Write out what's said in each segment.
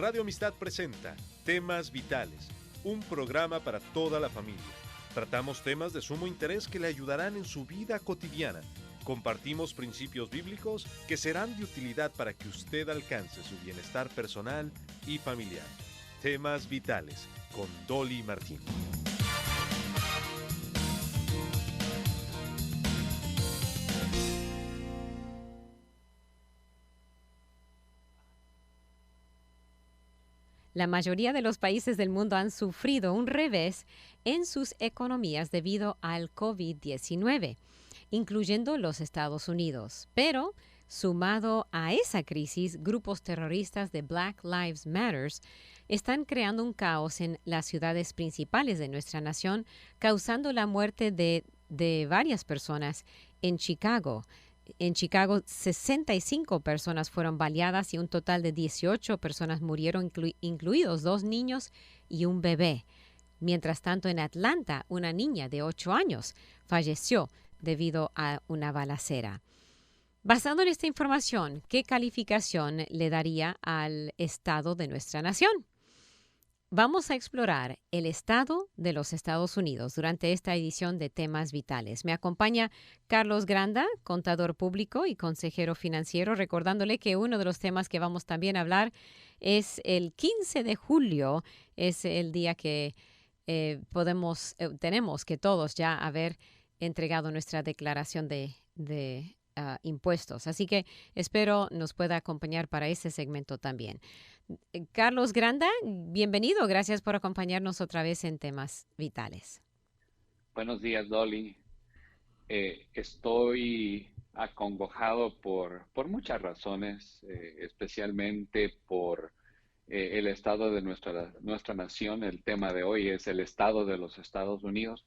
Radio Amistad presenta Temas Vitales, un programa para toda la familia. Tratamos temas de sumo interés que le ayudarán en su vida cotidiana. Compartimos principios bíblicos que serán de utilidad para que usted alcance su bienestar personal y familiar. Temas Vitales, con Dolly Martín. La mayoría de los países del mundo han sufrido un revés en sus economías debido al COVID-19, incluyendo los Estados Unidos. Pero, sumado a esa crisis, grupos terroristas de Black Lives Matter están creando un caos en las ciudades principales de nuestra nación, causando la muerte de varias personas en Chicago. En Chicago, 65 personas fueron baleadas y un total de 18 personas murieron, incluidos 2 niños y un bebé. Mientras tanto, en Atlanta, una niña de 8 años falleció debido a una balacera. Basado en esta información, ¿qué calificación le daría al estado de nuestra nación? Vamos a explorar el estado de los Estados Unidos durante esta edición de Temas Vitales. Me acompaña Carlos Granda, contador público y consejero financiero, recordándole que uno de los temas que vamos también a hablar es el 15 de julio, es el día que tenemos que todos ya haber entregado nuestra declaración de impuestos. Así que espero nos pueda acompañar para ese segmento también. Carlos Granda, bienvenido. Gracias por acompañarnos otra vez en Temas Vitales. Buenos días, Dolly. Estoy acongojado por muchas razones, especialmente por el estado de nuestra nación. El tema de hoy es el estado de los Estados Unidos,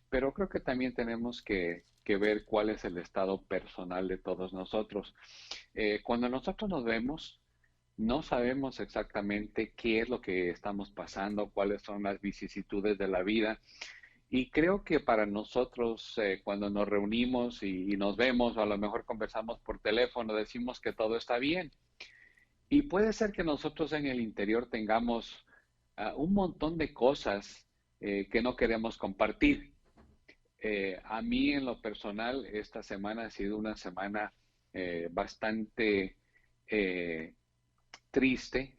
pero creo que también tenemos que ver cuál es el estado personal de todos nosotros. Cuando nosotros nos vemos, no sabemos exactamente qué es lo que estamos pasando, cuáles son las vicisitudes de la vida. Y creo que para nosotros, cuando nos reunimos y nos vemos, o a lo mejor conversamos por teléfono, decimos que todo está bien. Y puede ser que nosotros en el interior tengamos un montón de cosas que no queremos compartir. A mí en lo personal, esta semana ha sido una semana bastante triste.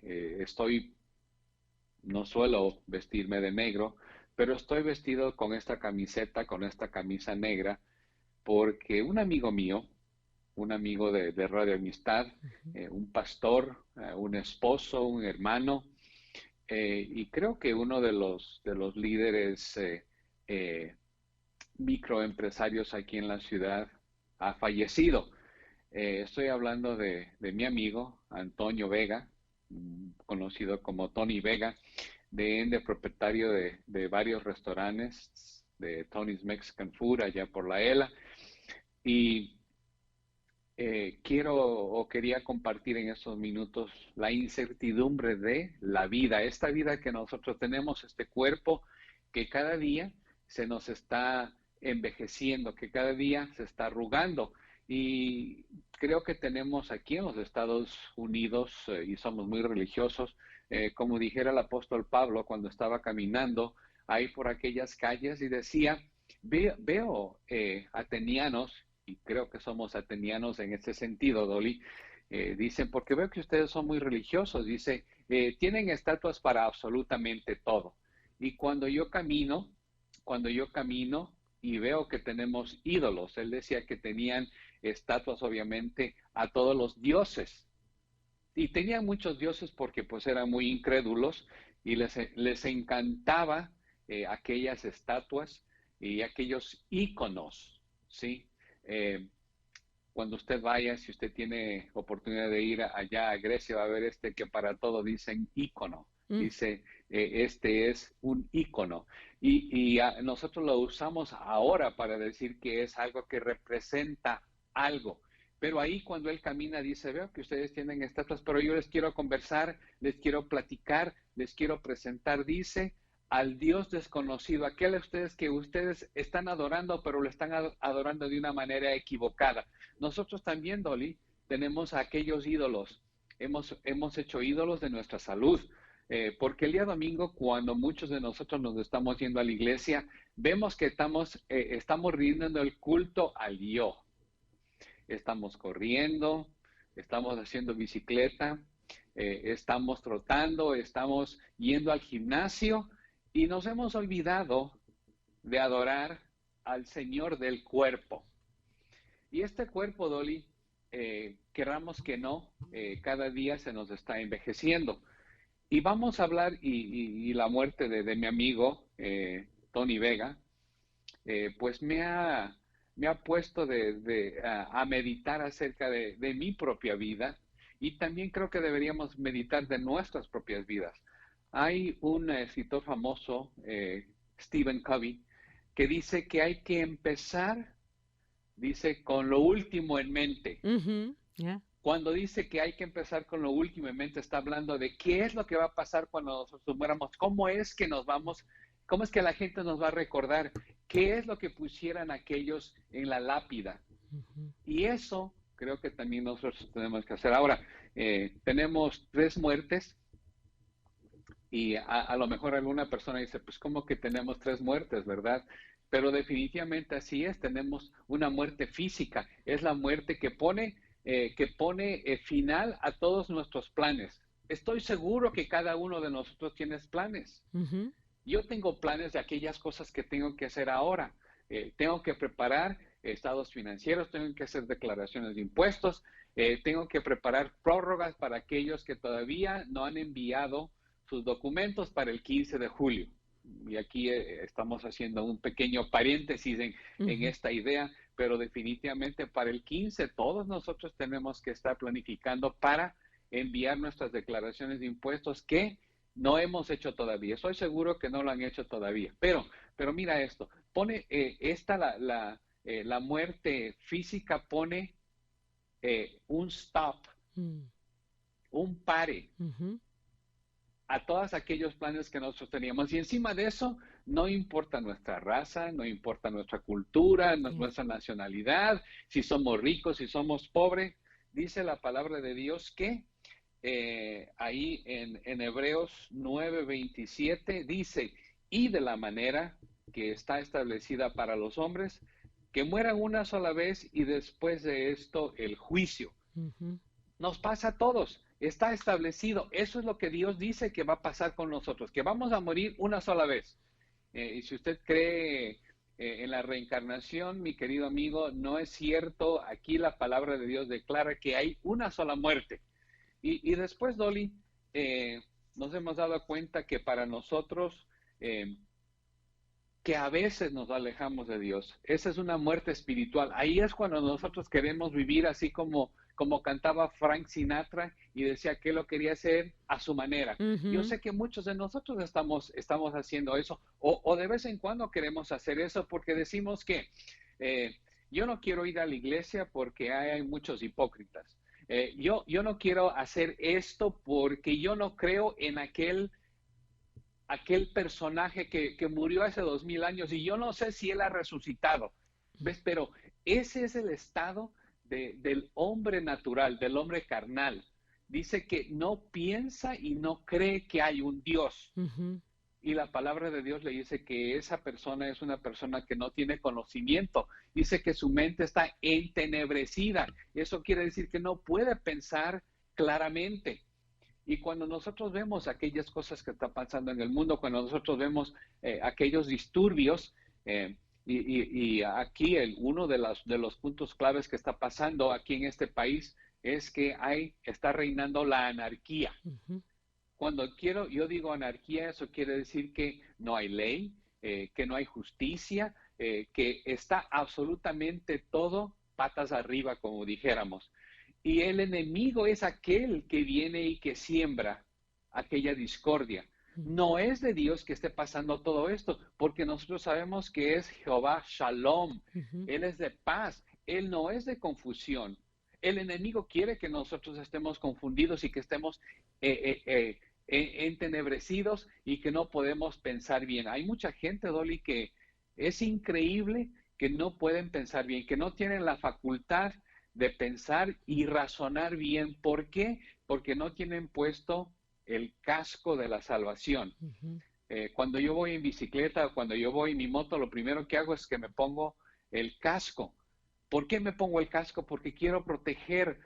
No suelo vestirme de negro, pero estoy vestido con esta camiseta, con esta camisa negra, porque un amigo mío, un amigo de Radio Amistad, un pastor, un esposo, un hermano, y creo que uno de los líderes microempresarios aquí en la ciudad ha fallecido. Estoy hablando de mi amigo Antonio Vega, conocido como Tony Vega, de propietario de varios restaurantes, de Tony's Mexican Food allá por La Ela. Y quería compartir en estos minutos la incertidumbre de la vida, esta vida que nosotros tenemos, este cuerpo que cada día se nos está envejeciendo, que cada día se está arrugando. Y creo que tenemos aquí en los Estados Unidos, y somos muy religiosos, como dijera el apóstol Pablo cuando estaba caminando ahí por aquellas calles y decía, veo atenianos, y creo que somos atenianos en ese sentido, Dolly, dicen, porque veo que ustedes son muy religiosos, dice, tienen estatuas para absolutamente todo. Y cuando yo camino y veo que tenemos ídolos, él decía que tenían estatuas obviamente a todos los dioses. Y tenían muchos dioses porque pues eran muy incrédulos y les encantaba aquellas estatuas y aquellos íconos, ¿sí? Cuando usted vaya, si usted tiene oportunidad de ir allá a Grecia, va a ver que para todo dicen ícono. Dice, este es un ícono. Y nosotros lo usamos ahora para decir que es algo que representa algo. Pero ahí cuando él camina dice, veo que ustedes tienen estatuas, pero yo les quiero conversar, les quiero platicar, les quiero presentar, dice, al Dios desconocido, aquel que ustedes están adorando, pero lo están adorando de una manera equivocada. Nosotros también, Dolly, tenemos a aquellos ídolos hemos hecho ídolos de nuestra salud. Porque el día domingo, cuando muchos de nosotros nos estamos yendo a la iglesia, vemos que estamos rindiendo el culto al yo. Estamos corriendo, estamos haciendo bicicleta, estamos trotando, estamos yendo al gimnasio y nos hemos olvidado de adorar al Señor del cuerpo. Y este cuerpo, Dolly, querramos que no, cada día se nos está envejeciendo. Y vamos a hablar, y la muerte de mi amigo, Tony Vega, pues me ha puesto a meditar acerca de mi propia vida, y también creo que deberíamos meditar de nuestras propias vidas. Hay un escritor famoso, Stephen Covey, que dice que hay que empezar, dice, con lo último en mente. Yeah. Cuando dice que hay que empezar con lo último en mente, está hablando de qué es lo que va a pasar cuando nosotros muéramos, cómo es que nos vamos, cómo es que la gente nos va a recordar, qué es lo que pusieran aquellos en la lápida. Y eso creo que también nosotros tenemos que hacer. Ahora, tenemos 3 muertes y a lo mejor alguna persona dice, pues ¿cómo que tenemos 3 muertes, verdad? Pero definitivamente así es, tenemos una muerte física, es la muerte que pone final a todos nuestros planes. Estoy seguro que cada uno de nosotros tiene planes. Yo tengo planes de aquellas cosas que tengo que hacer ahora. Tengo que preparar estados financieros, tengo que hacer declaraciones de impuestos, tengo que preparar prórrogas para aquellos que todavía no han enviado sus documentos para el 15 de julio. Y aquí estamos haciendo un pequeño paréntesis en esta idea, pero definitivamente para el 15 todos nosotros tenemos que estar planificando para enviar nuestras declaraciones de impuestos que no hemos hecho todavía. Estoy seguro que no lo han hecho todavía. Pero mira esto, pone la muerte física pone un stop, un pare a todos aquellos planes que nosotros teníamos. Y encima de eso, no importa nuestra raza, no importa nuestra cultura, nuestra nacionalidad, si somos ricos, si somos pobres. Dice la palabra de Dios que ahí en Hebreos 9:27 dice, y de la manera que está establecida para los hombres, que mueran una sola vez y después de esto el juicio. Nos pasa a todos. Está establecido. Eso es lo que Dios dice que va a pasar con nosotros, que vamos a morir una sola vez. Y si usted cree en la reencarnación, mi querido amigo, no es cierto. Aquí la palabra de Dios declara que hay una sola muerte. Y después, Dolly, nos hemos dado cuenta que para nosotros, que a veces nos alejamos de Dios. Esa es una muerte espiritual. Ahí es cuando nosotros queremos vivir así como cantaba Frank Sinatra y decía que lo quería hacer a su manera. Yo sé que muchos de nosotros estamos haciendo eso, o de vez en cuando queremos hacer eso porque decimos que yo no quiero ir a la iglesia porque hay muchos hipócritas. Yo no quiero hacer esto porque yo no creo en aquel personaje que murió hace 2000 años y yo no sé si él ha resucitado. ¿Ves? Pero ese es el estado del hombre natural, del hombre carnal. Dice que no piensa y no cree que hay un Dios. Y la palabra de Dios le dice que esa persona es una persona que no tiene conocimiento. Dice que su mente está entenebrecida. Eso quiere decir que no puede pensar claramente. Y cuando nosotros vemos aquellas cosas que están pasando en el mundo, cuando nosotros vemos aquellos disturbios, y aquí uno de los puntos claves que está pasando aquí en este país es que está reinando la anarquía. Cuando yo digo anarquía, eso quiere decir que no hay ley, que no hay justicia, que está absolutamente todo patas arriba, como dijéramos. Y el enemigo es aquel que viene y que siembra aquella discordia. No es de Dios que esté pasando todo esto, porque nosotros sabemos que es Jehová Shalom. Él es de paz, Él no es de confusión. El enemigo quiere que nosotros estemos confundidos y que estemos entenebrecidos y que no podemos pensar bien. Hay mucha gente, Dolly, que es increíble que no pueden pensar bien, que no tienen la facultad de pensar y razonar bien. ¿Por qué? Porque no tienen puesto el casco de la salvación. Cuando yo voy en bicicleta o cuando yo voy en mi moto, lo primero que hago es que me pongo el casco. ¿Por qué me pongo el casco? Porque quiero proteger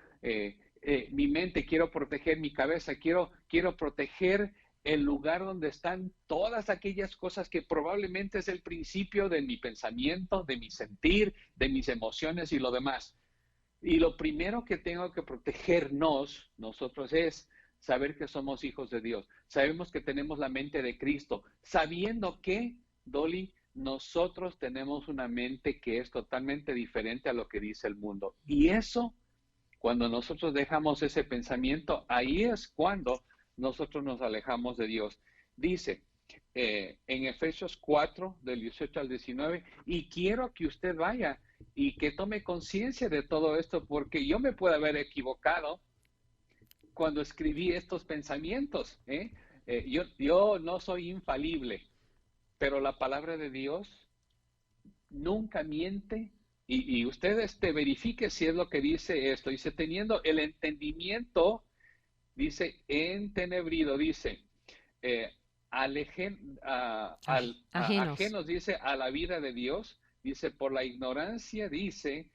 mi mente, quiero proteger mi cabeza, quiero proteger el lugar donde están todas aquellas cosas que probablemente es el principio de mi pensamiento, de mi sentir, de mis emociones y lo demás. Y lo primero que tengo que protegernos nosotros es saber que somos hijos de Dios. Sabemos que tenemos la mente de Cristo, sabiendo que, Dolly, nosotros tenemos una mente que es totalmente diferente a lo que dice el mundo. Y eso, cuando nosotros dejamos ese pensamiento, ahí es cuando nosotros nos alejamos de Dios. Dice en Efesios 4, del 18 al 19, y quiero que usted vaya y que tome conciencia de todo esto, porque yo me puedo haber equivocado cuando escribí estos pensamientos. Yo no soy infalible, pero la palabra de Dios nunca miente. Y usted verifique si es lo que dice esto. Dice, teniendo el entendimiento, dice, entenebrido, dice, ajenos, dice, a la vida de Dios, dice, por la ignorancia, dice,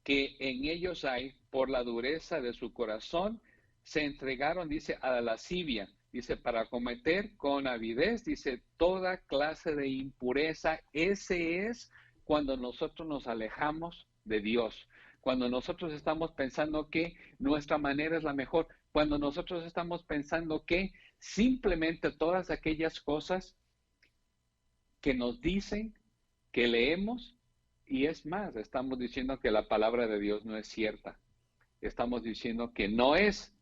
que en ellos hay, por la dureza de su corazón, se entregaron, dice, a la lascivia, dice, para cometer con avidez, dice, toda clase de impureza. Ese es cuando nosotros nos alejamos de Dios, cuando nosotros estamos pensando que nuestra manera es la mejor, cuando nosotros estamos pensando que simplemente todas aquellas cosas que nos dicen, que leemos, y es más, estamos diciendo que la palabra de Dios no es cierta. Estamos diciendo que no es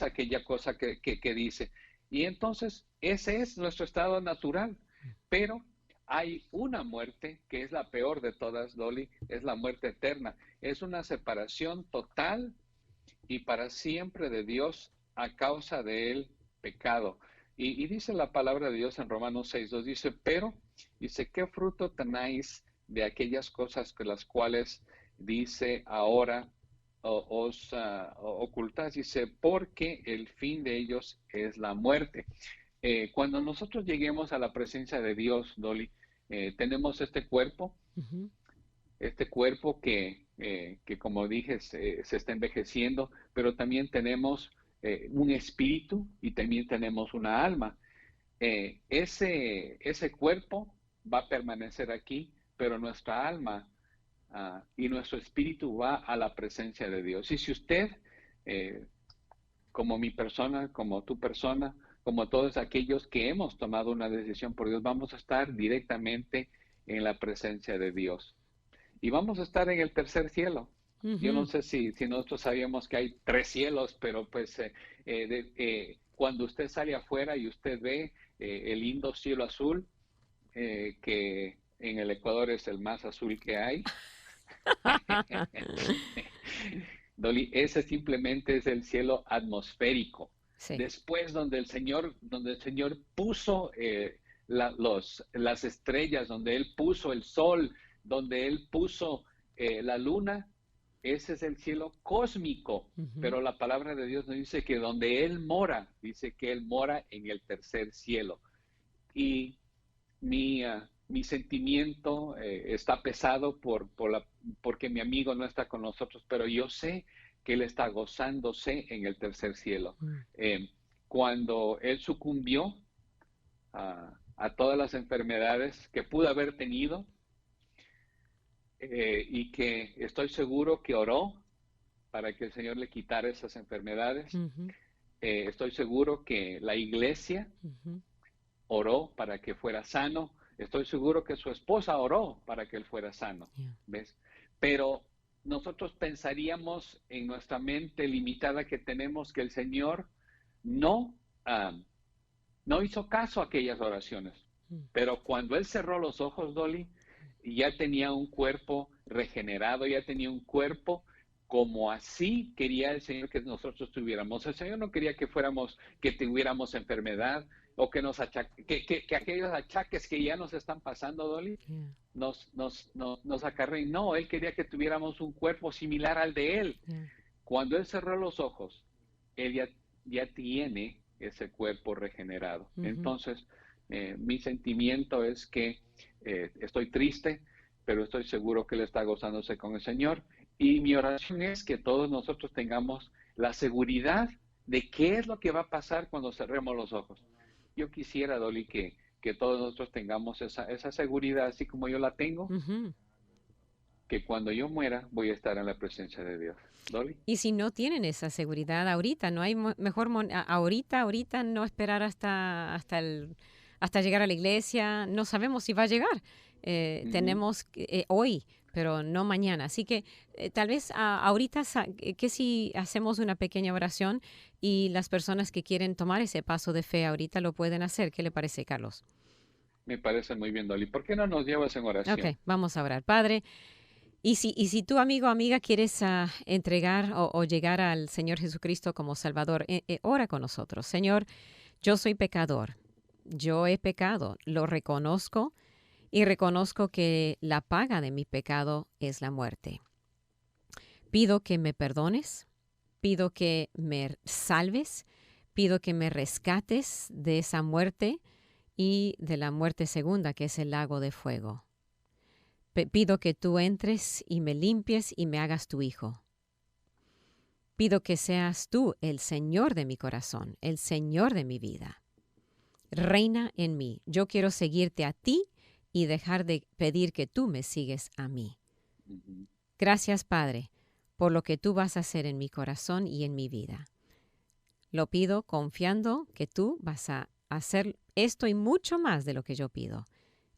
aquella cosa que dice. Y entonces ese es nuestro estado natural. Pero hay una muerte que es la peor de todas, Dolly, es la muerte eterna. Es una separación total y para siempre de Dios a causa del pecado. Y dice la palabra de Dios en Romanos 6:2, dice, pero, dice, ¿qué fruto tenéis de aquellas cosas que las cuales, dice, ahora os ocultáis? Dice, porque el fin de ellos es la muerte. Cuando nosotros lleguemos a la presencia de Dios, Dolly, tenemos este cuerpo que como dije, se está envejeciendo, pero también tenemos un espíritu y también tenemos una alma. Ese cuerpo va a permanecer aquí, pero nuestra alma y nuestro espíritu va a la presencia de Dios. Y si usted, como mi persona, como tu persona, como todos aquellos que hemos tomado una decisión por Dios, vamos a estar directamente en la presencia de Dios. Y vamos a estar en el tercer cielo. Yo no sé si nosotros sabíamos que hay 3 cielos, pero pues cuando usted sale afuera y usted ve el lindo cielo azul, que en el Ecuador es el más azul que hay, Dolly, ese simplemente es el cielo atmosférico. Sí. Después donde el Señor puso las estrellas, donde Él puso el sol, donde Él puso la luna, ese es el cielo cósmico. Pero la palabra de Dios nos dice que donde Él mora, dice que Él mora en el tercer cielo. Y mi sentimiento está pesado porque mi amigo no está con nosotros, pero yo sé que Él está gozándose en el tercer cielo. Cuando Él sucumbió a todas las enfermedades que pudo haber tenido, y que estoy seguro que oró para que el Señor le quitara esas enfermedades. Estoy seguro que la iglesia oró para que fuera sano. Estoy seguro que su esposa oró para que él fuera sano. ¿Ves? Pero nosotros pensaríamos en nuestra mente limitada que tenemos que el Señor no hizo caso a aquellas oraciones. Pero cuando Él cerró los ojos, Dolly, ya tenía un cuerpo regenerado, ya tenía un cuerpo como así quería el Señor que nosotros tuviéramos. El Señor no quería que tuviéramos enfermedad o que aquellos achaques que ya nos están pasando, Dolly, Yeah, nos acarreen. No, Él quería que tuviéramos un cuerpo similar al de Él. yeah. Cuando Él cerró los ojos, Él ya tiene ese cuerpo regenerado. Ujú. Entonces, mi sentimiento es que estoy triste, pero estoy seguro que Él está gozándose con el Señor. Y mi oración es que todos nosotros tengamos la seguridad de qué es lo que va a pasar cuando cerremos los ojos. Yo quisiera, Dolly, que todos nosotros tengamos esa seguridad, así como yo la tengo, Ujú. que cuando yo muera voy a estar en la presencia de Dios. Dolly. Y si no tienen esa seguridad ahorita, no hay mejor ahorita no esperar hasta llegar a la iglesia. No sabemos si va a llegar. Ujú. Tenemos hoy, pero no mañana. Así que tal vez ahorita que si hacemos una pequeña oración y las personas que quieren tomar ese paso de fe ahorita lo pueden hacer. ¿Qué le parece, Carlos? Me parece muy bien, Dolly. ¿Por qué no nos llevas en oración? Ok, vamos a orar. Padre. Y si tú, amigo o amiga, quieres entregar o llegar al Señor Jesucristo como Salvador, ora con nosotros. Señor, yo soy pecador, yo he pecado, lo reconozco y reconozco que la paga de mi pecado es la muerte. Pido que me perdones, pido que me salves, pido que me rescates de esa muerte y de la muerte segunda, que es el lago de fuego. Pido que tú entres y me limpies y me hagas tu hijo. Pido que seas tú el Señor de mi corazón, el Señor de mi vida. Reina en mí. Yo quiero seguirte a ti y dejar de pedir que tú me sigues a mí. Ujú. Gracias, Padre, por lo que tú vas a hacer en mi corazón y en mi vida. Lo pido confiando que tú vas a hacer esto y mucho más de lo que yo pido.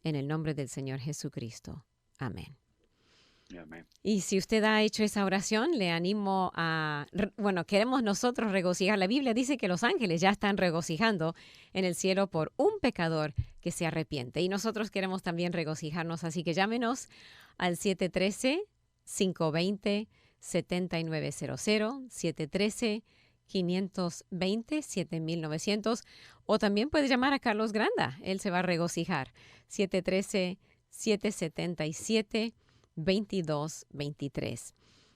En el nombre del Señor Jesucristo. Amén. Amén. Y si usted ha hecho esa oración, le animo queremos nosotros regocijar. La Biblia dice que los ángeles ya están regocijando en el cielo por un pecador que se arrepiente. Y nosotros queremos también regocijarnos, así que llámenos al 713-520-7900, 713-520-7900, o también puede llamar a Carlos Granda, él se va a regocijar, 713-777-2223.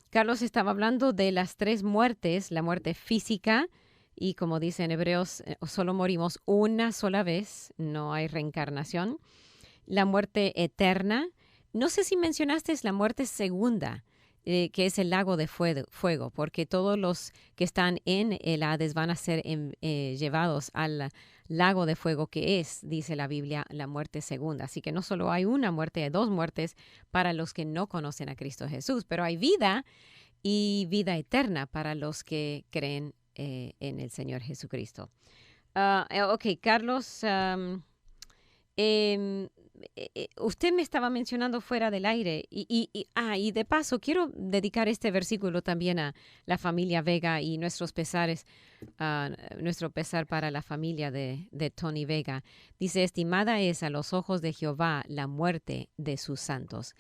Carlos estaba hablando de las tres muertes, la muerte física, y como dice en Hebreos, solo morimos una sola vez, no hay reencarnación. La muerte eterna, no sé si mencionaste la muerte segunda, que es el lago de fuego, porque todos los que están en el Hades van a ser llevados al lago de fuego, que es, dice la Biblia, la muerte segunda. Así que no solo hay una muerte, hay dos muertes para los que no conocen a Cristo Jesús, pero hay vida y vida eterna para los que creen en el Señor Jesucristo. Ok, Carlos, usted me estaba mencionando fuera del aire y de paso quiero dedicar este versículo también a la familia Vega y nuestros pesares, nuestro pesar para la familia de Tony Vega. Dice, estimada es a los ojos de Jehová la muerte de sus santos.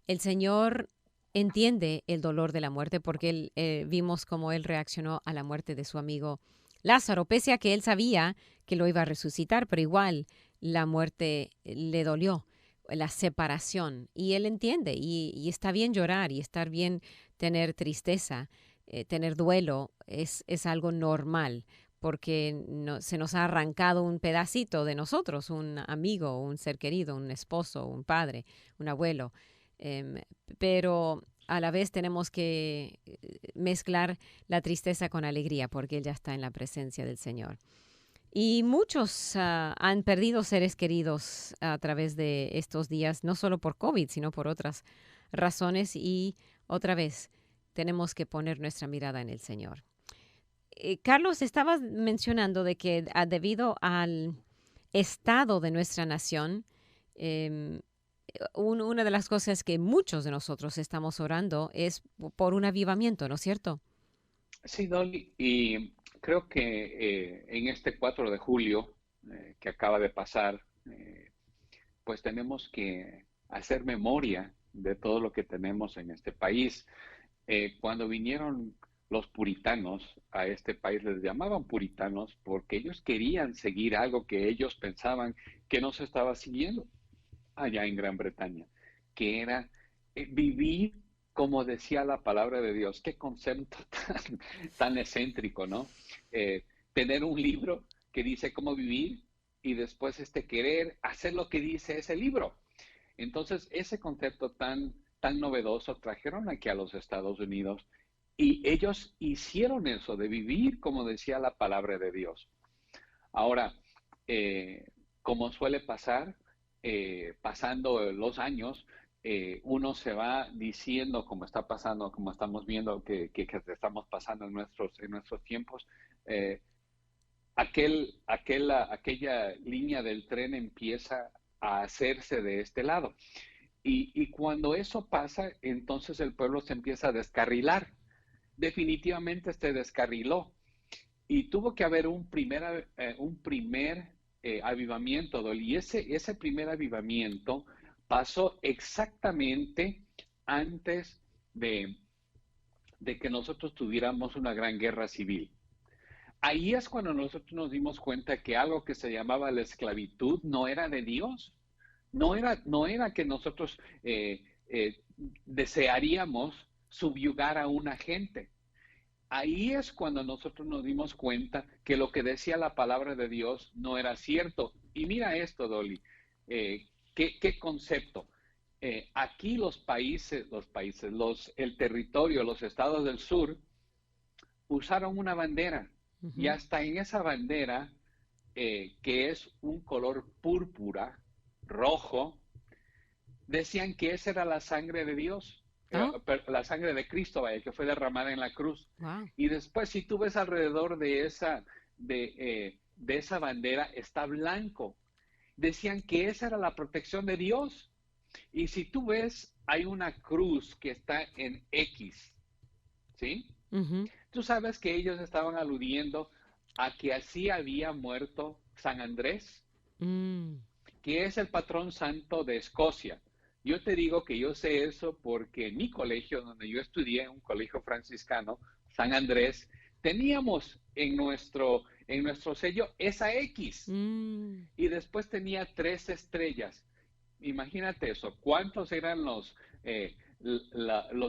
El Señor entiende el dolor de la muerte porque vimos cómo él reaccionó a la muerte de su amigo Lázaro, pese a que él sabía que lo iba a resucitar, pero igual la muerte le dolió, la separación, y él entiende, y está bien llorar, y estar bien tener tristeza, tener duelo, es algo normal, porque se nos ha arrancado un pedacito de nosotros, un amigo, un ser querido, un esposo, un padre, un abuelo, em, pero a la vez tenemos que mezclar la tristeza con alegría, porque él ya está en la presencia del Señor. Y muchos han perdido seres queridos a través de estos días, no solo por COVID, sino por otras razones. Y otra vez, tenemos que poner nuestra mirada en el Señor. Carlos, estabas mencionando de que debido al estado de nuestra nación, una de las cosas que muchos de nosotros estamos orando es por un avivamiento, ¿no es cierto? Sí, Dolly, y creo que en este 4 de julio que acaba de pasar, pues tenemos que hacer memoria de todo lo que tenemos en este país. Cuando vinieron los puritanos a este país, les llamaban puritanos porque ellos querían seguir algo que ellos pensaban que no se estaba siguiendo allá en Gran Bretaña, que era vivir como decía la palabra de Dios. Qué concepto tan excéntrico, ¿no? Tener un libro que dice cómo vivir y después querer hacer lo que dice ese libro. Entonces, ese concepto tan novedoso trajeron aquí a los Estados Unidos y ellos hicieron eso, de vivir como decía la palabra de Dios. Ahora, como suele pasar, pasando los años, uno se va diciendo, como está pasando, como estamos viendo que estamos pasando en nuestros tiempos, aquella línea del tren empieza a hacerse de este lado. Y cuando eso pasa, entonces el pueblo se empieza a descarrilar. Definitivamente se descarriló. Y tuvo que haber un primer avivamiento, y ese primer avivamiento pasó exactamente antes de que nosotros tuviéramos una gran guerra civil. Ahí es cuando nosotros nos dimos cuenta que algo que se llamaba la esclavitud no era de Dios. No era que nosotros desearíamos subyugar a una gente. Ahí es cuando nosotros nos dimos cuenta que lo que decía la palabra de Dios no era cierto. Y mira esto, Dolly, ¿qué concepto? Aquí el territorio, los estados del sur, usaron una bandera. Y hasta en esa bandera, que es un color púrpura, rojo, decían que esa era la sangre de Dios, la sangre de Cristo, vaya, que fue derramada en la cruz. Wow. Y después, si tú ves alrededor de esa bandera, está blanco. Decían que esa era la protección de Dios. Y si tú ves, hay una cruz que está en X, ¿sí? Tú sabes que ellos estaban aludiendo a que así había muerto San Andrés, que es el patrón santo de Escocia. Yo te digo que yo sé eso porque en mi colegio, donde yo estudié, un colegio franciscano, San Andrés, teníamos en nuestro sello esa X. Y después tenía 3 estrellas. Imagínate eso. ¿Cuántos eran los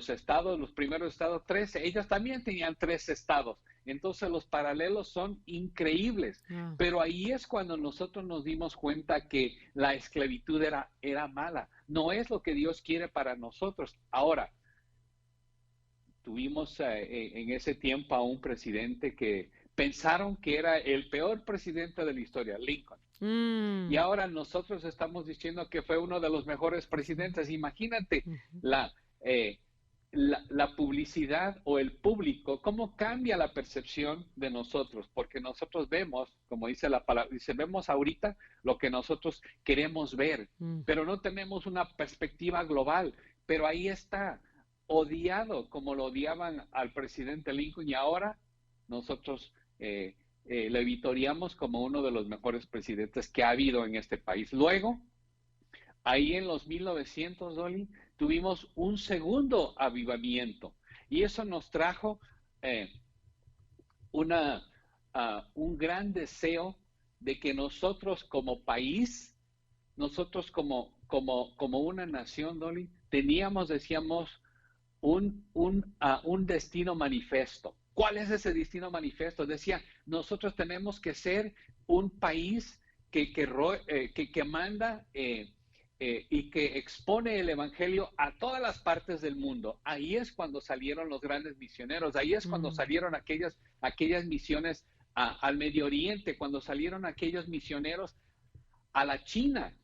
estados, los primeros estados? 13. Ellos también tenían 3 estados. Entonces los paralelos son increíbles. Pero ahí es cuando nosotros nos dimos cuenta que la esclavitud era mala. No es lo que Dios quiere para nosotros. Ahora, tuvimos en ese tiempo a un presidente que pensaron que era el peor presidente de la historia, Lincoln. Y ahora nosotros estamos diciendo que fue uno de los mejores presidentes. Imagínate la publicidad o el público, cómo cambia la percepción de nosotros, porque nosotros vemos, como dice la palabra, vemos ahorita lo que nosotros queremos ver, pero no tenemos una perspectiva global. Pero ahí está, odiado como lo odiaban al presidente Lincoln, y ahora nosotros le vitoriamos como uno de los mejores presidentes que ha habido en este país. Luego, ahí en los 1900, Dolly, tuvimos un segundo avivamiento, y eso nos trajo un gran deseo de que nosotros como país, nosotros como una nación, Dolly, decíamos, un destino manifiesto. ¿Cuál es ese destino manifiesto? Decía, nosotros tenemos que ser un país que manda y que expone el evangelio a todas las partes del mundo. Ahí es cuando salieron los grandes misioneros, ahí es cuando salieron aquellas misiones al Medio Oriente, cuando salieron aquellos misioneros a la China.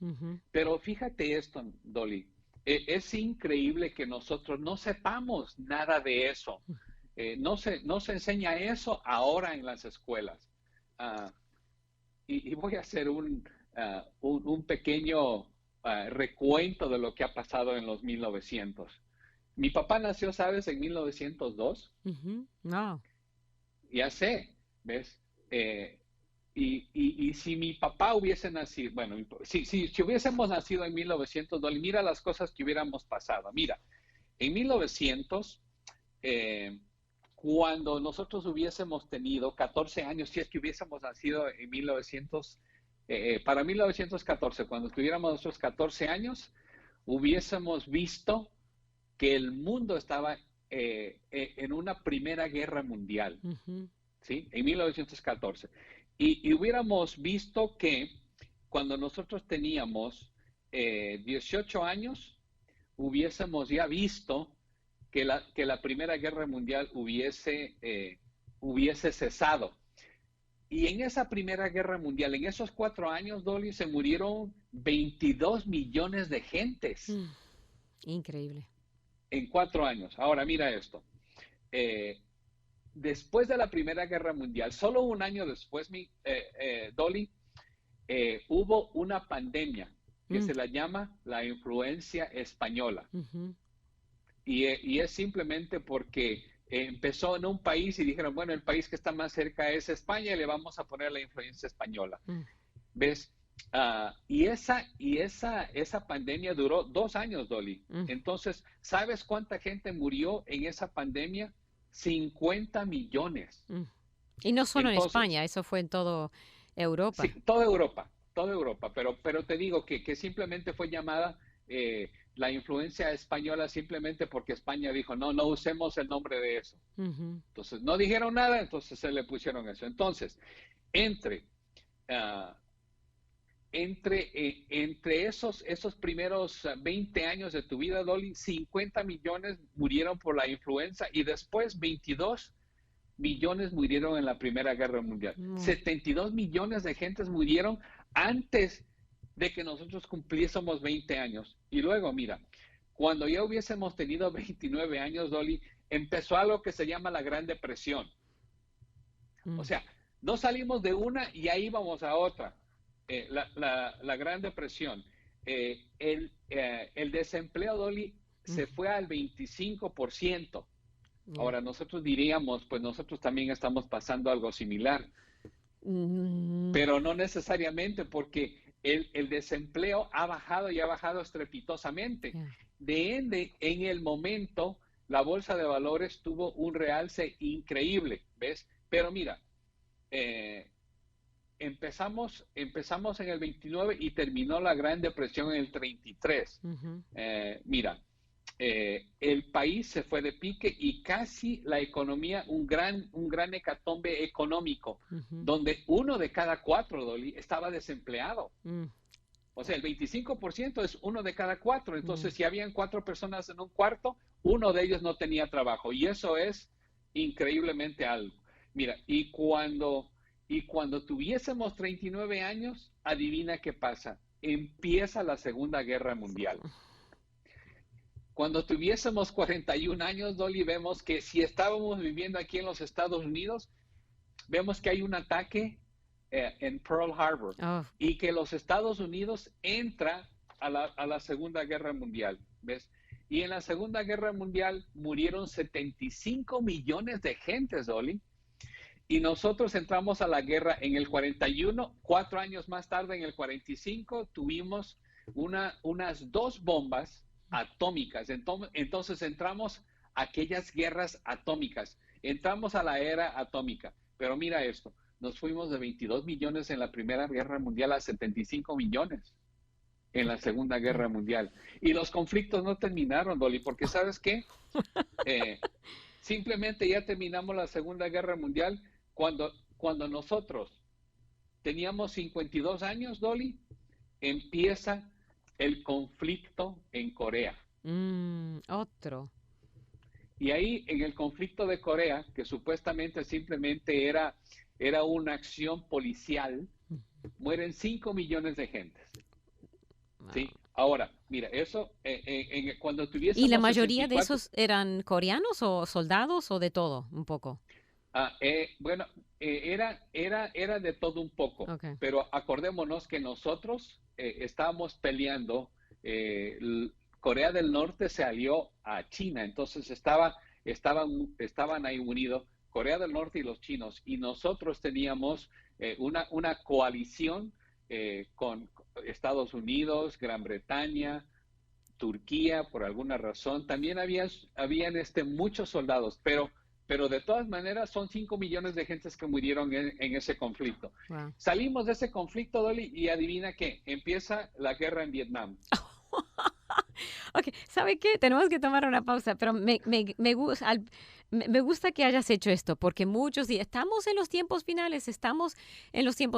Pero fíjate esto, Dolly, es increíble que nosotros no sepamos nada de eso. No se enseña eso ahora en las escuelas. Y voy a hacer un pequeño recuento de lo que ha pasado en los 1900. Mi papá nació, ¿sabes?, en 1902. No. Ya sé, ¿ves? Y si mi papá hubiese nacido, bueno, si hubiésemos nacido en 1902, mira las cosas que hubiéramos pasado. Mira, en 1900 eh, cuando nosotros hubiésemos tenido 14 años, si es que hubiésemos nacido en 1900, para 1914, cuando tuviéramos nuestros 14 años, hubiésemos visto que el mundo estaba en una primera guerra mundial, Ujú. ¿sí? En 1914. Y hubiéramos visto que cuando nosotros teníamos 18 años, hubiésemos ya visto que la Primera Guerra Mundial hubiese cesado. Y en esa Primera Guerra Mundial, en esos 4 años, Dolly, se murieron 22 millones de gentes Mm, increíble. en 4 años. Ahora, mira esto. Eh, Después de la Primera Guerra Mundial, solo un año después, Dolly, hubo una pandemia que Mm, se la llama la influencia española. ujú, Y es simplemente porque empezó en un país y dijeron, bueno, el país que está más cerca es España y le vamos a poner la influencia española. mm, ¿Ves? Esa pandemia duró 2 años, Dolly. mm, Entonces, ¿sabes cuánta gente murió en esa pandemia? 50 millones. mm. Y no solo en Entonces, España, eso fue en toda sí, Europa. toda Europa, pero te digo que simplemente fue llamada la influencia española simplemente porque España dijo, no, no usemos el nombre de eso. Ujú, Entonces, no dijeron nada, entonces se le pusieron eso. Entonces, entre, uh, entre esos primeros 20 años de tu vida, Dolly, 50 millones murieron por la influenza y después 22 millones murieron en la Primera Guerra Mundial. mm, 72 millones de gentes murieron antes de que nosotros cumpliésemos 20 años. Y luego, mira, cuando ya hubiésemos tenido 29 años, Dolly, empezó algo que se llama la Gran Depresión. O mm, sea, no salimos de una y ahí vamos a otra. La Gran Depresión. El desempleo, Dolly, mm, se fue al 25%. ya. Ahora, nosotros diríamos, pues nosotros también estamos pasando algo similar, Mm, pero no necesariamente porque el desempleo ha bajado y ha bajado estrepitosamente. ya. En el momento, la bolsa de valores tuvo un realce increíble, ¿ves? Pero mira, eh, empezamos en el 29 y terminó la Gran Depresión en el 33. Ujú, Mira, el país se fue de pique y casi la economía, un gran hecatombe económico, ujú, donde uno de cada cuatro, Dolly, estaba desempleado. mm, O sea, el 25% es uno de cada cuatro. ya. Entonces, si habían 4 personas en un cuarto, uno de ellos no tenía trabajo. Y eso es increíblemente algo. Mira, y cuando tuviésemos 39 años, adivina qué pasa. Empieza la Segunda Guerra Mundial. Cuando tuviésemos 41 años, Dolly, vemos que si estábamos viviendo aquí en los Estados Unidos, vemos que hay un ataque en Pearl Harbor Oh, y que los Estados Unidos entra a la Segunda Guerra Mundial, ¿ves? Y en la Segunda Guerra Mundial murieron 75 millones de gentes, Dolly, y nosotros entramos a la guerra en el 41, 4 años más tarde, en el 45, tuvimos unas dos bombas atómicas. Entonces entramos a aquellas guerras atómicas, entramos a la era atómica. Pero mira esto, nos fuimos de 22 millones en la Primera Guerra Mundial a 75 millones en la Segunda ya. Guerra Mundial. Y los conflictos no terminaron, Dolly, porque ¿sabes qué? Eh, Simplemente ya terminamos la Segunda Guerra Mundial cuando nosotros teníamos 52 años, Dolly, empieza el conflicto en Corea. Otro. Y ahí en el conflicto de Corea, que supuestamente simplemente era una acción policial, mueren 5 millones de gentes. ¿Sí? Wow. Ahora, mira, eso, cuando ¿Y la tuviésemos mayoría de 64. esos eran coreanos o soldados o de todo, un poco? Bueno, era de todo un poco, Okay. pero acordémonos que nosotros estábamos peleando, Corea del Norte se alió a China, entonces estaban ahí unidos Corea del Norte y los chinos, y nosotros teníamos una coalición con Estados Unidos, Gran Bretaña, Turquía, por alguna razón. También habían muchos soldados, pero de todas maneras son 5 millones de gentes que murieron en ese conflicto. Wow. Salimos de ese conflicto, Dolly, y adivina qué, empieza la guerra en Vietnam. Ok, ¿sabe qué? Tenemos que tomar una pausa, pero me gusta que hayas hecho esto, porque muchos dicen, estamos en los tiempos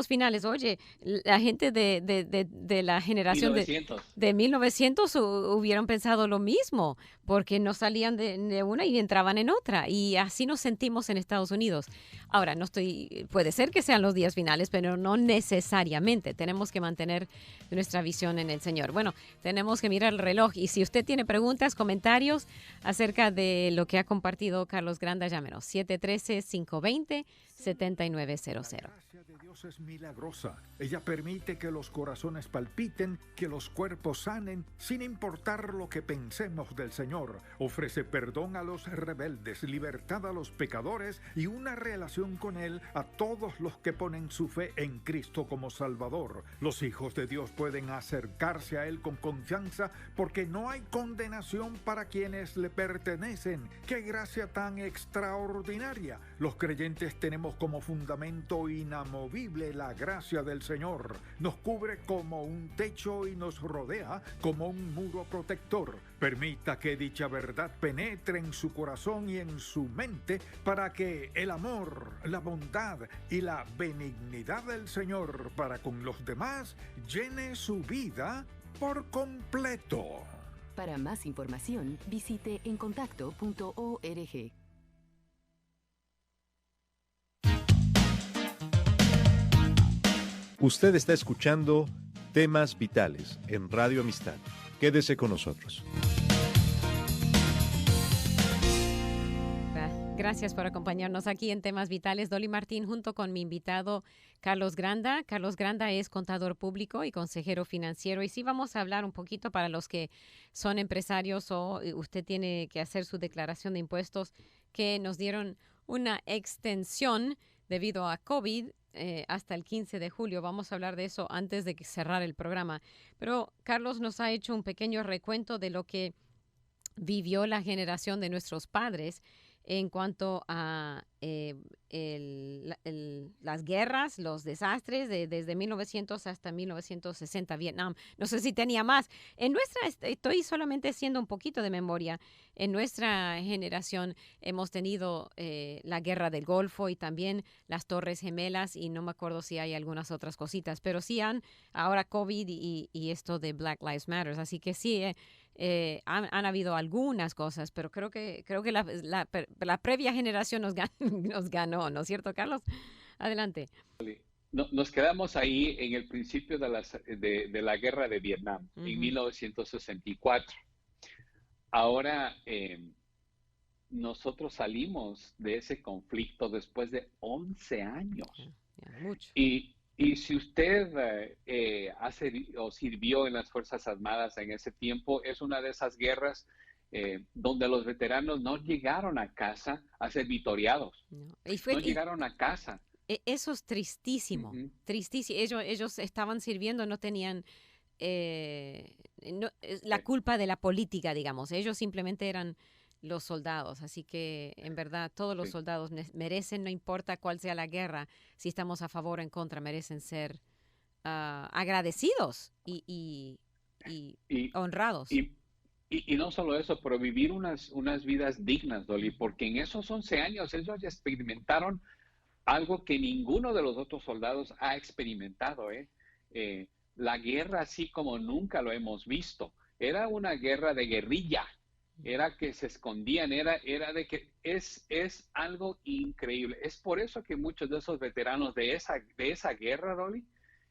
finales. Oye, la gente de la generación 1900. de 1900 hubieran pensado lo mismo, porque no salían de una y entraban en otra, y así nos sentimos en Estados Unidos. Ahora, puede ser que sean los días finales, pero no necesariamente. Tenemos que mantener nuestra visión en el Señor. Bueno, tenemos que mirar el reloj, y si usted tiene preguntas, comentarios acerca de lo que ha compartido Carlos Granda, llámenos 713-520-7900. La gracia de Dios es milagrosa. Ella permite que los corazones palpiten, que los cuerpos sanen, sin importar lo que pensemos del Señor. Ofrece perdón a los rebeldes, libertad a los pecadores y una relación con Él a todos los que ponen su fe en Cristo como Salvador. Los hijos de Dios pueden acercarse a Él con confianza porque no hay condenación para quienes le pertenecen. ¡Qué gracia tan extraordinaria! Los creyentes tenemos como fundamento inamovible la gracia del Señor. Nos cubre como un techo y nos rodea como un muro protector. Permita que dicha verdad penetre en su corazón y en su mente para que el amor, la bondad y la benignidad del Señor para con los demás llene su vida por completo. Para más información, visite encontacto.org. Usted está escuchando Temas Vitales en Radio Amistad. Quédese con nosotros. Gracias por acompañarnos aquí en Temas Vitales. Dolly Martín junto con mi invitado Carlos Granda. Carlos Granda es contador público y consejero financiero. Y sí vamos a hablar un poquito para los que son empresarios o usted tiene que hacer su declaración de impuestos, que nos dieron una extensión debido a COVID hasta el 15 de julio. Vamos a hablar de eso antes de cerrar el programa. Pero Carlos nos ha hecho un pequeño recuento de lo que vivió la generación de nuestros padres en cuanto a las guerras, los desastres desde 1900 hasta 1960, Vietnam. No sé si tenía más. Estoy solamente haciendo un poquito de memoria. En nuestra generación hemos tenido la guerra del Golfo y también las Torres Gemelas, y no me acuerdo si hay algunas otras cositas, pero sí ahora COVID y esto de Black Lives Matter. Así que sí, han habido algunas cosas, pero creo que la previa generación nos ganó, ¿no es cierto, Carlos? Adelante. Nos quedamos ahí en el principio de la guerra de Vietnam, en 1964. Ahora, nosotros salimos de ese conflicto después de 11 años. Mucho. Y si usted sirvió en las Fuerzas Armadas en ese tiempo, es una de esas guerras donde los veteranos no llegaron a casa a ser victoriados. No llegaron a casa. Eso es tristísimo, tristísimo. Ellos estaban sirviendo, no tenían la culpa de la política, digamos. Ellos simplemente eran los soldados, así que en verdad todos los soldados merecen, no importa cuál sea la guerra, si estamos a favor o en contra, merecen ser agradecidos y honrados. Y no solo eso, pero vivir unas vidas dignas, Dolly, porque en esos 11 años ellos ya experimentaron algo que ninguno de los otros soldados ha experimentado. La guerra así como nunca lo hemos visto. Era una guerra de guerrilla. Era que se escondían, era de que es algo increíble. Es por eso que muchos de esos veteranos de esa guerra, Dolly,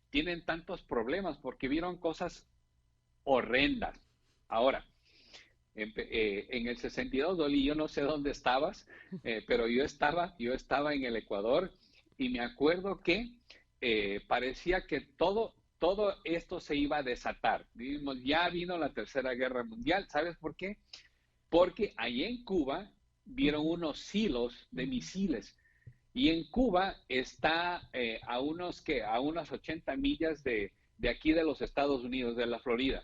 tienen tantos problemas, porque vieron cosas horrendas. Ahora, en el 62, Dolly, yo no sé dónde estabas, pero yo estaba en el Ecuador, y me acuerdo que parecía que todo esto se iba a desatar. Ya vino la Tercera Guerra Mundial. ¿Sabes por qué? Porque allí en Cuba vieron unos silos de misiles, y en Cuba está a unas 80 millas de aquí de los Estados Unidos, de la Florida.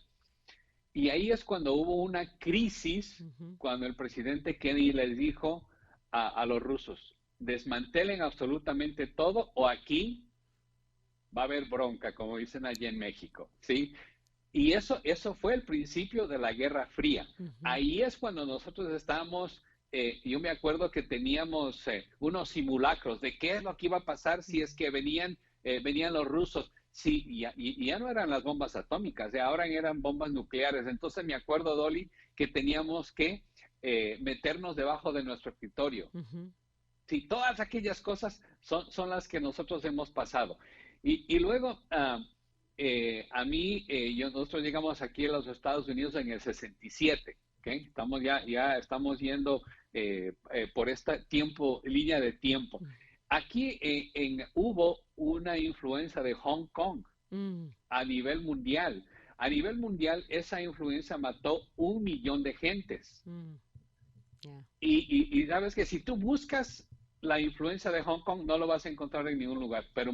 Y ahí es cuando hubo una crisis, cuando el presidente Kennedy les dijo a los rusos, desmantelen absolutamente todo o aquí va a haber bronca, como dicen allí en México, ¿sí? Y eso fue el principio de la Guerra Fría. Ahí es cuando nosotros estábamos, yo me acuerdo que teníamos unos simulacros de qué es lo que iba a pasar si es que venían los rusos. Sí, y ya no eran las bombas atómicas, ahora eran bombas nucleares. Entonces me acuerdo, Dolly, que teníamos que meternos debajo de nuestro escritorio. Sí, todas aquellas cosas son las que nosotros hemos pasado. Y luego, nosotros llegamos aquí a los Estados Unidos en el 67, ¿okay? Ya estamos yendo por esta línea de tiempo. Aquí hubo una influencia de Hong Kong a nivel mundial. A nivel mundial, esa influencia mató 1 millón de gentes. Yeah. Y sabes que si tú buscas la influencia de Hong Kong, no lo vas a encontrar en ningún lugar, pero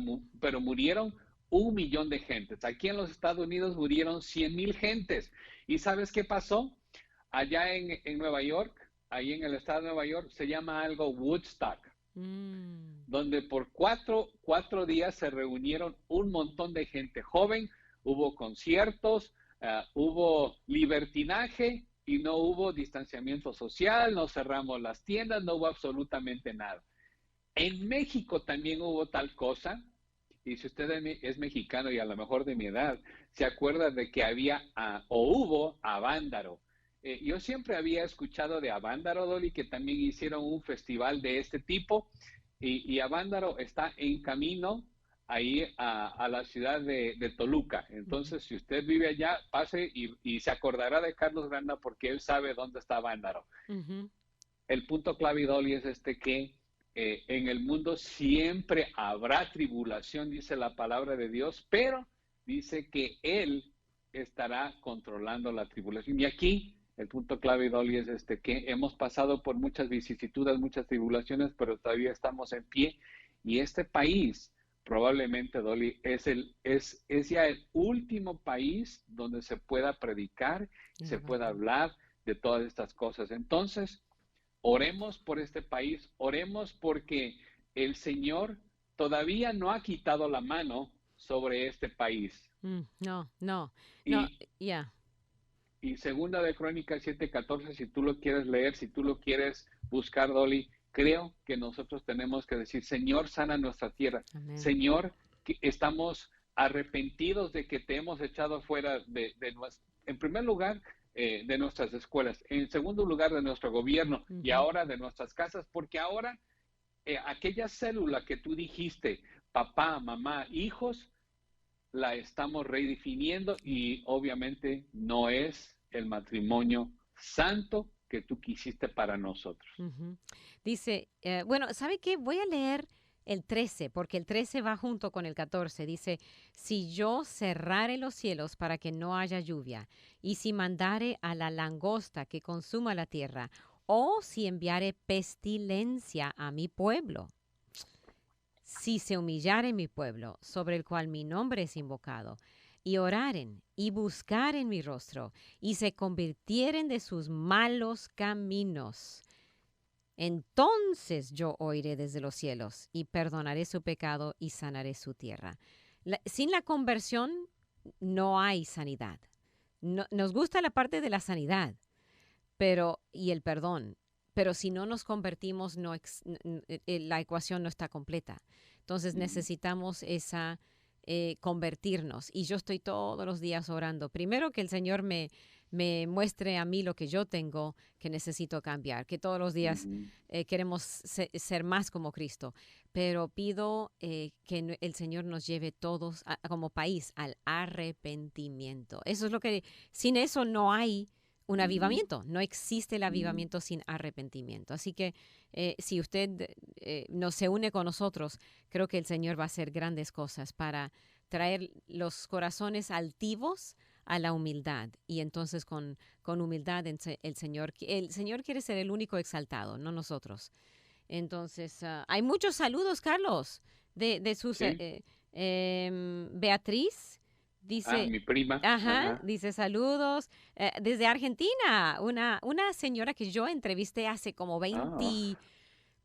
murieron 1 millón de gentes. Aquí en los Estados Unidos murieron 100,000 gentes. ¿Y sabes qué pasó? Allá en Nueva York, ahí en el estado de Nueva York, se llama algo Woodstock, donde por cuatro días se reunieron un montón de gente joven, hubo conciertos, hubo libertinaje y no hubo distanciamiento social, no cerramos las tiendas, no hubo absolutamente nada. En México también hubo tal cosa, y si usted es mexicano y a lo mejor de mi edad, se acuerda de que hubo Avándaro. Yo siempre había escuchado de Avándaro, Dolly, que también hicieron un festival de este tipo, y Avándaro está en camino ahí a la ciudad de Toluca. Entonces, si usted vive allá, pase y se acordará de Carlos Granda porque él sabe dónde está Avándaro. El punto clave, Dolly, es que en el mundo siempre habrá tribulación, dice la palabra de Dios, pero dice que Él estará controlando la tribulación. Y aquí el punto clave, Dolly, es que hemos pasado por muchas vicisitudes, muchas tribulaciones, pero todavía estamos en pie. Y este país, probablemente, Dolly, es ya el último país donde se pueda predicar, se pueda hablar de todas estas cosas. Entonces, oremos por este país, oremos porque el Señor todavía no ha quitado la mano sobre este país. Y segunda de Crónicas 7:14, si tú lo quieres leer, si tú lo quieres buscar, Dolly, creo que nosotros tenemos que decir, Señor, sana nuestra tierra. Amén. Señor, que estamos arrepentidos de que te hemos echado fuera en primer lugar, de nuestras escuelas, en segundo lugar de nuestro gobierno y ahora de nuestras casas, porque ahora aquella célula que tú dijiste, papá, mamá, hijos, la estamos redefiniendo y obviamente no es el matrimonio santo que tú quisiste para nosotros. Dice, ¿sabe qué? Voy a leer el 13, porque el 13 va junto con el 14. Dice, si yo cerrare los cielos para que no haya lluvia, y si mandare a la langosta que consuma la tierra, o si enviare pestilencia a mi pueblo, si se humillare mi pueblo, sobre el cual mi nombre es invocado, y oraren y buscaren mi rostro, y se convirtieren de sus malos caminos, entonces yo oiré desde los cielos y perdonaré su pecado y sanaré su tierra. Sin la conversión no hay sanidad. Nos gusta la parte de la sanidad y el perdón, pero si no nos convertimos, la ecuación no está completa. Entonces necesitamos convertirnos. Y yo estoy todos los días orando. Primero que el Señor me muestre a mí lo que yo tengo que necesito cambiar, que todos los días queremos ser más como Cristo, pero pido que el Señor nos lleve todos como país al arrepentimiento. Eso es lo que, sin eso no hay un avivamiento, no existe el avivamiento sin arrepentimiento. Así que si usted no se une con nosotros, creo que el Señor va a hacer grandes cosas para traer los corazones altivos a la humildad, y entonces con humildad el Señor quiere ser el único exaltado, no nosotros. Entonces hay muchos saludos, Carlos, de sus Beatriz Dice, mi prima. ajá, Ajá. dice saludos desde Argentina, una señora que yo entrevisté hace como Ah, 20,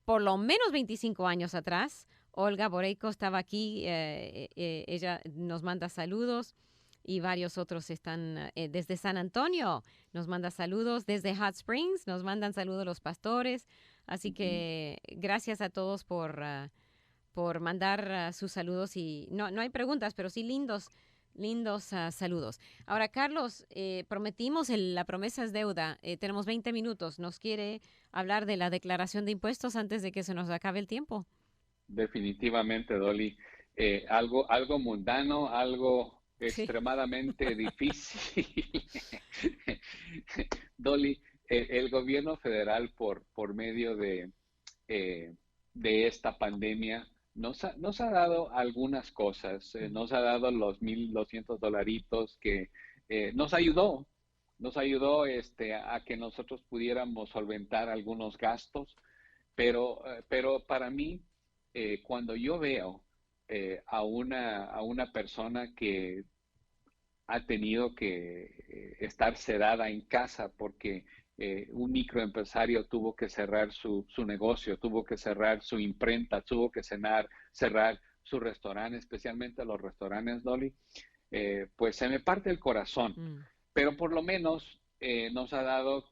por lo menos 25 años atrás. Olga Boreiko estaba aquí, ella nos manda saludos y varios otros están desde San Antonio, nos manda saludos, desde Hot Springs nos mandan saludos los pastores, así ujú. que gracias a todos por mandar sus saludos y no hay preguntas, pero sí lindos saludos. Ahora, Carlos, prometimos, la promesa es deuda. Tenemos 20 minutos. ¿Nos quiere hablar de la declaración de impuestos antes de que se nos acabe el tiempo? Definitivamente, Dolly. Algo mundano, algo Sí. extremadamente difícil. Dolly, el gobierno federal por medio eh, de esta pandemia nos ha dado algunas cosas. Nos ha dado los $1,200 que nos ayudó a que nosotros pudiéramos solventar algunos gastos, pero para mí, cuando yo veo a una persona que ha tenido que estar sedada en casa porque un microempresario tuvo que cerrar su negocio, tuvo que cerrar su imprenta, tuvo que cerrar su restaurante, especialmente los restaurantes, Dolly, pues se me parte el corazón. Mm, Pero por lo menos nos ha dado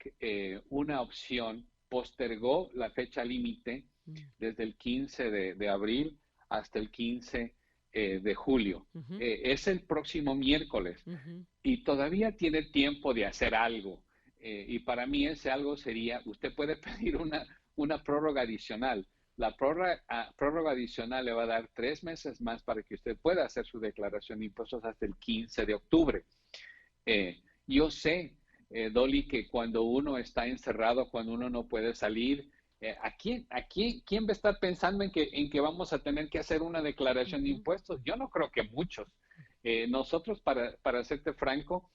una opción, postergó la fecha límite mm, desde el 15 de abril hasta el 15 de julio. ujú, Es el próximo miércoles ujú, y todavía tiene tiempo de hacer algo. Y para mí ese algo sería, usted puede pedir una prórroga adicional. La prórroga adicional le va a dar 3 meses más para que usted pueda hacer su declaración de impuestos hasta el 15 de octubre. Yo sé, Dolly, que cuando uno está encerrado, cuando uno no puede salir, quién va a estar pensando en que vamos a tener que hacer una declaración de ujú, impuestos? Yo no creo que muchos. Nosotros, para serte franco,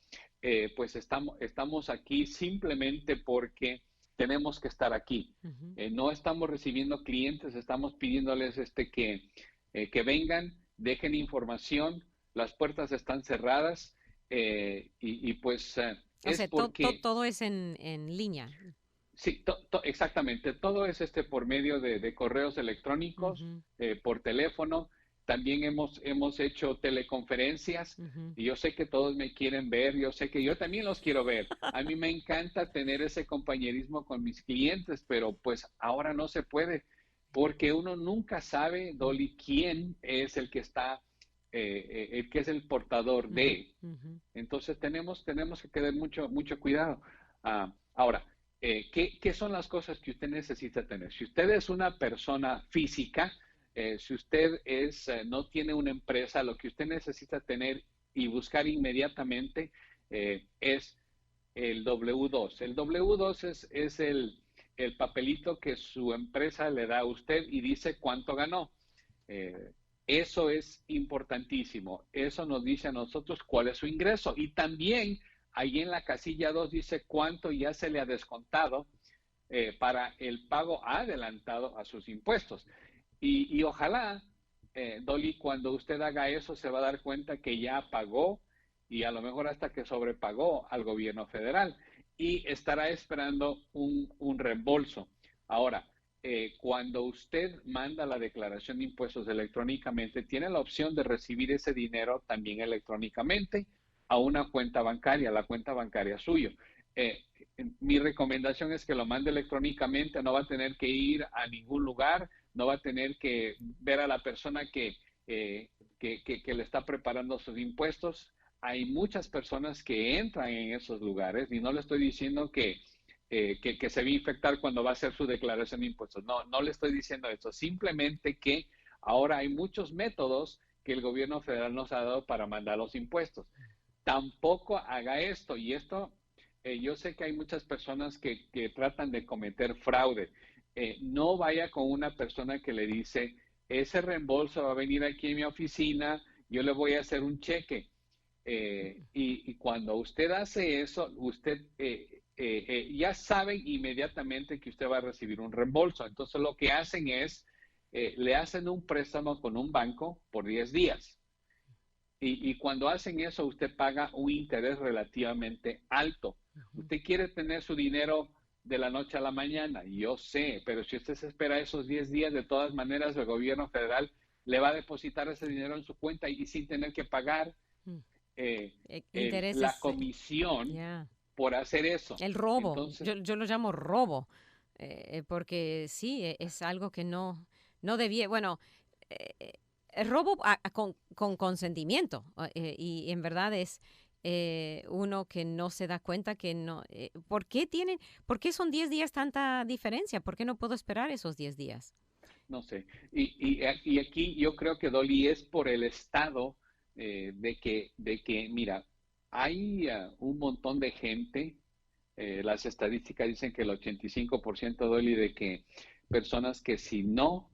pues estamos aquí simplemente porque tenemos que estar aquí. ujú. No estamos recibiendo clientes, estamos pidiéndoles que vengan, dejen información, las puertas están cerradas pues O es sea, porque, todo es en línea. sí, exactamente, todo es por medio de correos electrónicos, Ujú, por teléfono, también hemos hecho teleconferencias ujú. y yo sé que todos me quieren ver, yo sé que yo también los quiero ver. A mí me encanta tener ese compañerismo con mis clientes, pero pues ahora no se puede porque uno nunca sabe, Dolly, quién es el que está, el que es el portador Ujú, de. ujú, Entonces tenemos que tener mucho cuidado. Ahora, ¿qué son las cosas que usted necesita tener? Si usted es una persona física, si usted no tiene una empresa, lo que usted necesita tener y buscar inmediatamente es el W2. El W2 es el papelito que su empresa le da a usted y dice cuánto ganó. Eh, Eso es importantísimo. Eso nos dice a nosotros cuál es su ingreso. Y también ahí en la casilla 2 dice cuánto ya se le ha descontado para el pago adelantado a sus impuestos. Y ojalá, Dolly, cuando usted haga eso, se va a dar cuenta que ya pagó y a lo mejor hasta que sobrepagó al gobierno federal y estará esperando un reembolso. Ahora, cuando usted manda la declaración de impuestos electrónicamente, tiene la opción de recibir ese dinero también electrónicamente a una cuenta bancaria, la cuenta bancaria suyo. Eh, Mi recomendación es que lo mande electrónicamente, no va a tener que ir a ningún lugar, no va a tener que ver a la persona que le está preparando sus impuestos. Hay muchas personas que entran en esos lugares y no le estoy diciendo que se va a infectar cuando va a hacer su declaración de impuestos. No, no le estoy diciendo eso. Simplemente que ahora hay muchos métodos que el gobierno federal nos ha dado para mandar los impuestos. Tampoco haga esto. Y esto, yo sé que hay muchas personas que tratan de cometer fraude. No vaya con una persona que le dice, ese reembolso va a venir aquí en mi oficina, yo le voy a hacer un cheque. Y cuando usted hace eso, usted ya sabe inmediatamente que usted va a recibir un reembolso. Entonces lo que hacen es, le hacen un préstamo con un banco por 10 días. Y cuando hacen eso, usted paga un interés relativamente alto. Usted quiere tener su dinero de la noche a la mañana, yo sé, pero si usted se espera esos 10 días, de todas maneras el gobierno federal le va a depositar ese dinero en su cuenta y sin tener que pagar la Intereses, comisión ya. por hacer eso. El robo, Entonces, yo lo llamo robo, porque sí, es algo que no debía, bueno, el robo con consentimiento, y en verdad es uno que no se da cuenta que no, ¿por qué son 10 días tanta diferencia? ¿Por qué no puedo esperar esos 10 días? no sé. Y aquí yo creo que Dolly es por el estado de que, mira, hay un montón de gente, las estadísticas dicen que el 85% Dolly de que personas que si no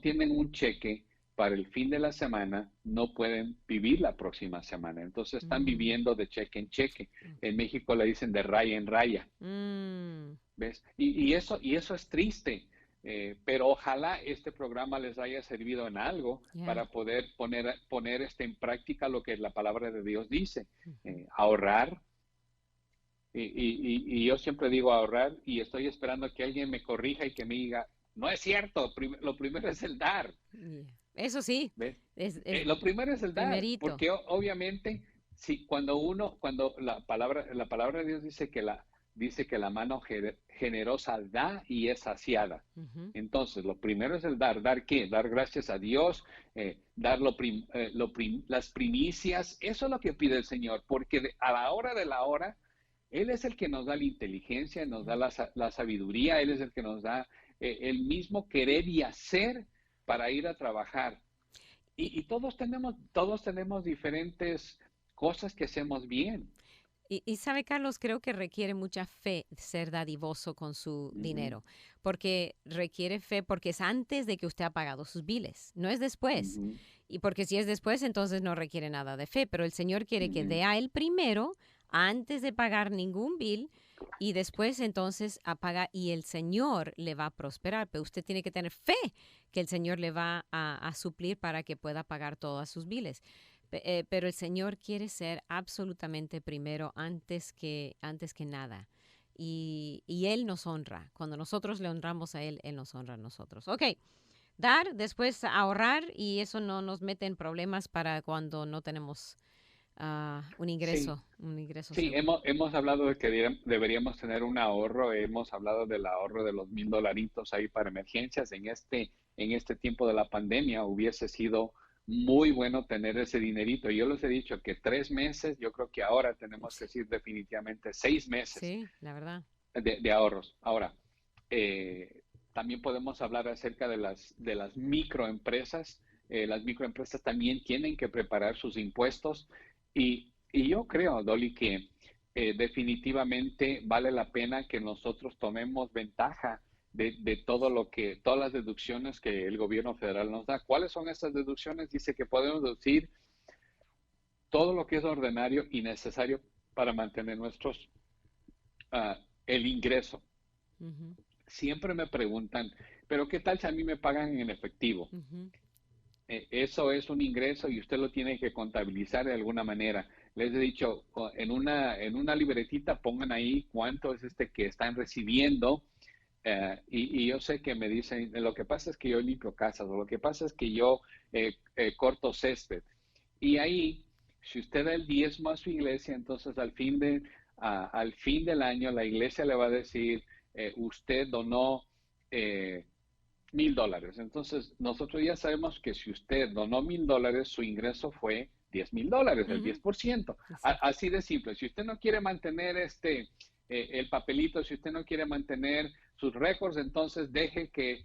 tienen un cheque para el fin de la semana, no pueden vivir la próxima semana. Entonces están Mm, viviendo de cheque en cheque. En ok. México le dicen de raya en raya. Mm, ¿Ves? Y eso es triste, pero ojalá este programa les haya servido en algo ya. para poder poner en práctica lo que la palabra de Dios dice, Ujú. ahorrar. Y yo siempre digo ahorrar y estoy esperando que alguien me corrija y que me diga, no es cierto, lo primero es el dar, Yeah. Eso sí, ¿ves? es Lo primero es el dar, primerito. porque obviamente, si cuando la palabra de Dios dice que la mano generosa da y es saciada. Ujú. Entonces, lo primero es el dar. ¿Dar qué? Dar gracias a Dios, dar las primicias. Eso es lo que pide el Señor, porque a la hora de la hora, Él es el que nos da la inteligencia, nos da Yeah. la sabiduría, Él es el que nos da el mismo querer y hacer para ir a trabajar. Y, Todos tenemos diferentes cosas que hacemos bien. y sabe, Carlos, creo que requiere mucha fe ser dadivoso con su Ujú, dinero, porque requiere fe, porque es antes de que usted ha pagado sus biles, no es después. ujú, Y porque si es después, entonces no requiere nada de fe, pero el Señor quiere que ujú. dé a él primero, antes de pagar ningún bill, y después entonces a pagar, y el Señor le va a prosperar, pero usted tiene que tener fe que el Señor le va a suplir para que pueda pagar todas sus biles. Pero el Señor quiere ser absolutamente primero antes que nada. Y Él nos honra. Cuando nosotros le honramos a Él, Él nos honra a nosotros. Ok, dar, después ahorrar y eso no nos mete en problemas para cuando no tenemos Sí, un ingreso sí, seguro. hemos hablado de que deberíamos tener un ahorro, hemos hablado del ahorro de los $1,000 ahí para emergencias. En este tiempo de la pandemia hubiese sido muy bueno tener ese dinerito. Yo les he dicho que 3 meses, yo creo que ahora tenemos que decir definitivamente 6 meses Sí, la verdad. de ahorros. Ahora, eh, también podemos hablar acerca de las microempresas. Las microempresas también tienen que preparar sus impuestos y yo creo, Dolly, que definitivamente vale la pena que nosotros tomemos ventaja de todas las deducciones que el gobierno federal nos da. ¿Cuáles son estas deducciones? Dice que podemos deducir todo lo que es ordinario y necesario para mantener el ingreso. Ujú, Siempre me preguntan, pero ¿qué tal si a mí me pagan en efectivo? ujú, Eso es un ingreso y usted lo tiene que contabilizar de alguna manera. Les he dicho, en una libretita pongan ahí cuánto es que están recibiendo. Y yo sé que me dicen, lo que pasa es que yo limpio casas, o lo que pasa es que yo corto césped. Y ahí, si usted da el diezmo a su iglesia, entonces al fin del año la iglesia le va a decir, usted donó eh, $1,000. Entonces, nosotros ya sabemos que si usted donó $1,000, su ingreso fue $10,000, el ujú. 10%. Exacto. Así de simple. Si usted no quiere mantener el papelito, si usted no quiere mantener sus récords, entonces deje que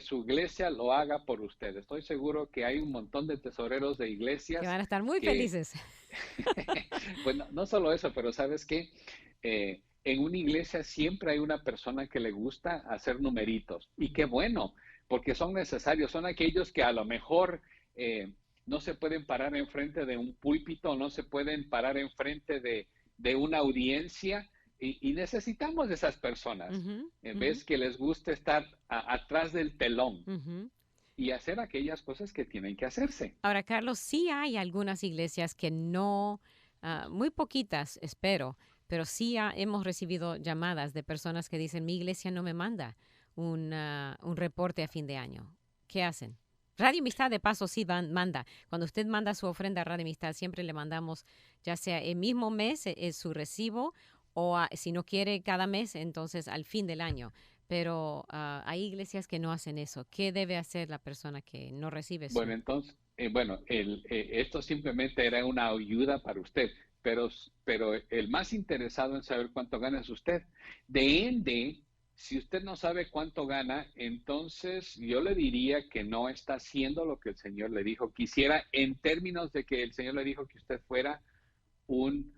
su iglesia lo haga por usted. Estoy seguro que hay un montón de tesoreros de Que iglesias van a estar muy que, felices. pues no solo eso, pero sabes qué, en una iglesia siempre hay una persona que le gusta hacer numeritos y qué bueno, porque son necesarios, son aquellos que a lo mejor no se pueden parar enfrente de un púlpito, no se pueden parar enfrente de una audiencia y necesitamos de esas personas, Ujú, ujú, ves que les gusta estar atrás del telón. ujú. y hacer aquellas cosas que tienen que hacerse. Ahora, Carlos, sí hay algunas iglesias que no, muy poquitas, espero, pero sí hemos recibido llamadas de personas que dicen, mi iglesia no me manda un reporte a fin de año. ¿Qué hacen? Radio Amistad, de paso, sí manda. Cuando usted manda su ofrenda a Radio Amistad, siempre le mandamos, ya sea el mismo mes, su recibo, o si no quiere cada mes, entonces al fin del año. Pero hay iglesias que no hacen eso. ¿Qué debe hacer la persona que no recibe su? Bueno, entonces, esto simplemente era una ayuda para usted, pero el más interesado en saber cuánto gana es usted. De ende, si usted no sabe cuánto gana, entonces yo le diría que no está haciendo lo que el Señor le dijo. Quisiera, en términos de que el Señor le dijo que usted fuera un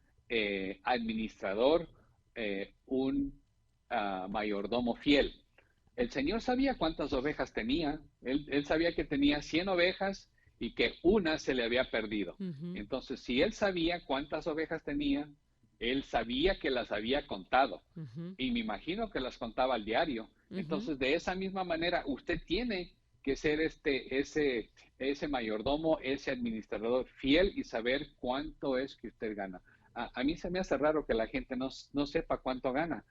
administrador, un mayordomo fiel. El Señor sabía cuántas ovejas tenía. Él sabía que tenía 100 ovejas y que una se le había perdido. Ujú. Entonces, si él sabía cuántas ovejas tenía, él sabía que las había contado. Ujú. Y me imagino que las contaba al diario. Ujú. Entonces, de esa misma manera, usted tiene que ser ese mayordomo, ese administrador fiel y saber cuánto es que usted gana. A mí se me hace raro que la gente no sepa cuánto gana,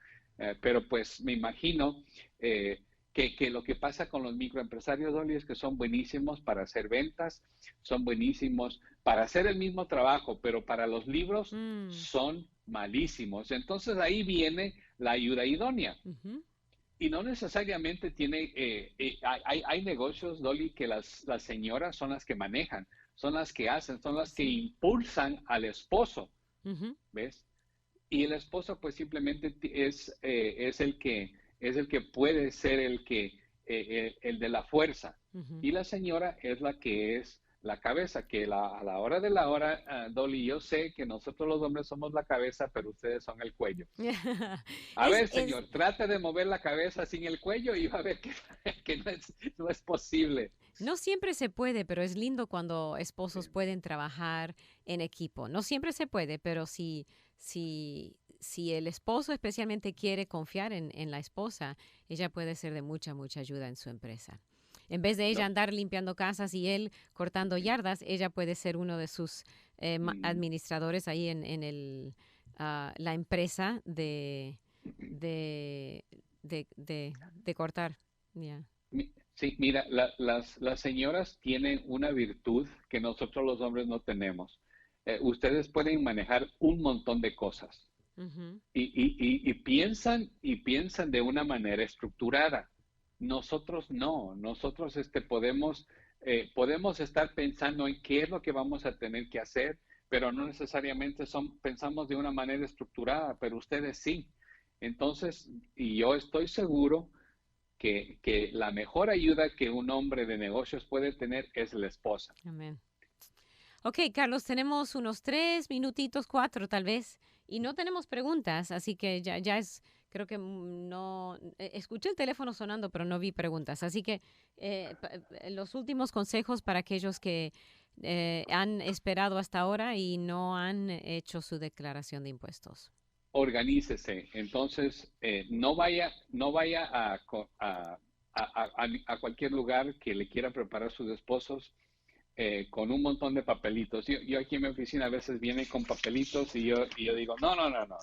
pero pues me imagino que lo que pasa con los microempresarios, Dolly, es que son buenísimos para hacer ventas, son buenísimos para hacer el mismo trabajo, pero para los libros son malísimos. Entonces ahí viene la ayuda idónea. Ujú. Y no necesariamente hay negocios, Dolly, que las señoras son las que manejan, son las que hacen, son las que impulsan al esposo, Ujú. ¿ves? Y el esposo pues simplemente es el que puede ser el de la fuerza. Ujú. Y la señora es la que es la cabeza, que a la hora de la hora, Dolly, yo sé que nosotros los hombres somos la cabeza, pero ustedes son el cuello. A ver, señor, trate de mover la cabeza sin el cuello y va a ver que no es posible. No siempre se puede, pero es lindo cuando esposos pueden trabajar en equipo. No siempre se puede, pero si el esposo especialmente quiere confiar en la esposa, ella puede ser de mucha, mucha ayuda en su empresa. En vez de ella andar limpiando casas y él cortando yardas, ella puede ser uno de sus administradores ahí en la empresa de cortar. Yeah. Sí, mira, las señoras tienen una virtud que nosotros los hombres no tenemos. Ustedes pueden manejar un montón de cosas Uh-huh. y piensan de una manera estructurada. Nosotros no, nosotros podemos estar pensando en qué es lo que vamos a tener que hacer, pero no necesariamente pensamos de una manera estructurada, pero ustedes sí. Entonces, y yo estoy seguro que la mejor ayuda que un hombre de negocios puede tener es la esposa. Amén. Ok, Carlos, tenemos unos 3 minutitos, 4 tal vez, y no tenemos preguntas, así que ya es, creo que no, escuché el teléfono sonando, pero no vi preguntas. Así que los últimos consejos para aquellos que han esperado hasta ahora y no han hecho su declaración de impuestos. Organícese. Entonces, no vaya a cualquier lugar que le quiera preparar sus esposos con un montón de papelitos. Yo aquí en mi oficina a veces viene con papelitos y yo digo, no,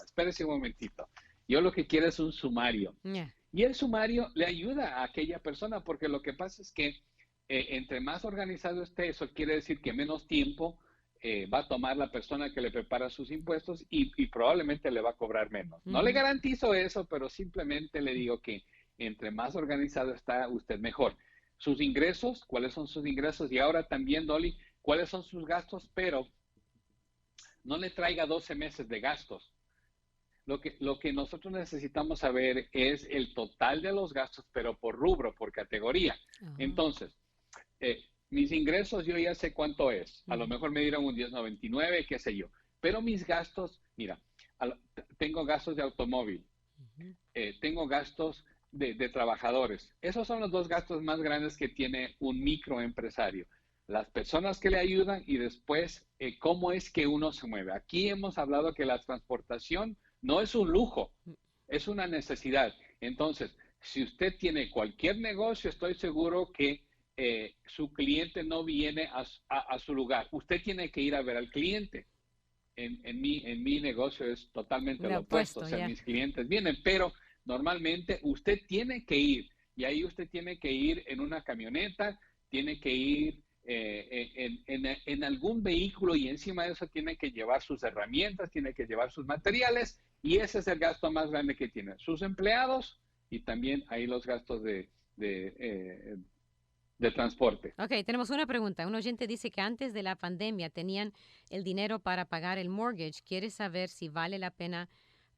espérese un momentito. Yo lo que quiero es un sumario. Yeah. Y el sumario le ayuda a aquella persona porque lo que pasa es que entre más organizado esté, eso quiere decir que menos tiempo va a tomar la persona que le prepara sus impuestos y probablemente le va a cobrar menos. No le garantizo eso, pero simplemente le digo que entre más organizado está usted, mejor. Sus ingresos, ¿cuáles son sus ingresos? Y ahora también, Dolly, ¿cuáles son sus gastos? Pero no le traiga 12 meses de gastos. Lo que nosotros necesitamos saber es el total de los gastos, pero por rubro, por categoría. Uh-huh. Entonces, mis ingresos yo ya sé cuánto es. A lo mejor me dieron un 10.99, qué sé yo. Pero mis gastos, mira, tengo gastos de automóvil, tengo gastos de trabajadores. Esos son los 2 gastos más grandes que tiene un microempresario. Las personas que le ayudan y después cómo es que uno se mueve. Aquí hemos hablado que la transportación no es un lujo, es una necesidad. Entonces, si usted tiene cualquier negocio, estoy seguro que su cliente no viene a su lugar. Usted tiene que ir a ver al cliente. En mi negocio es totalmente lo opuesto. O sea, mis clientes vienen, pero normalmente usted tiene que ir. Y ahí usted tiene que ir en una camioneta, tiene que ir en algún vehículo, y encima de eso tiene que llevar sus herramientas, tiene que llevar sus materiales, y ese es el gasto más grande que tiene. Sus empleados y también ahí los gastos de transporte. Ok, tenemos una pregunta. Un oyente dice que antes de la pandemia tenían el dinero para pagar el mortgage. Quiere saber si vale la pena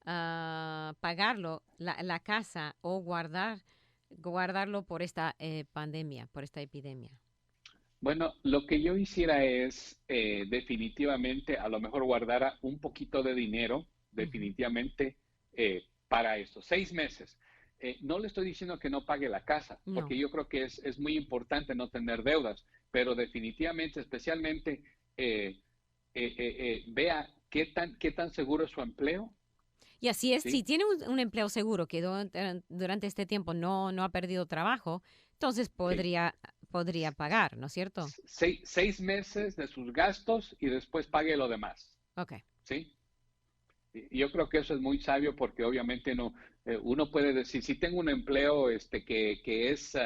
pagarlo, la casa, o guardarlo por esta pandemia, por esta epidemia. Bueno, lo que yo hiciera es definitivamente a lo mejor guardara un poquito de dinero, definitivamente, para estos 6 meses. No le estoy diciendo que no pague la casa, porque yo creo que es muy importante no tener deudas, pero definitivamente, especialmente, vea qué tan seguro es su empleo. Y así es, ¿sí? Si tiene un empleo seguro que durante este tiempo no ha perdido trabajo, entonces podría pagar, ¿no es cierto? 6 meses de sus gastos y después pague lo demás. Ok. ¿Sí? Yo creo que eso es muy sabio, porque obviamente uno puede decir, si tengo un empleo que es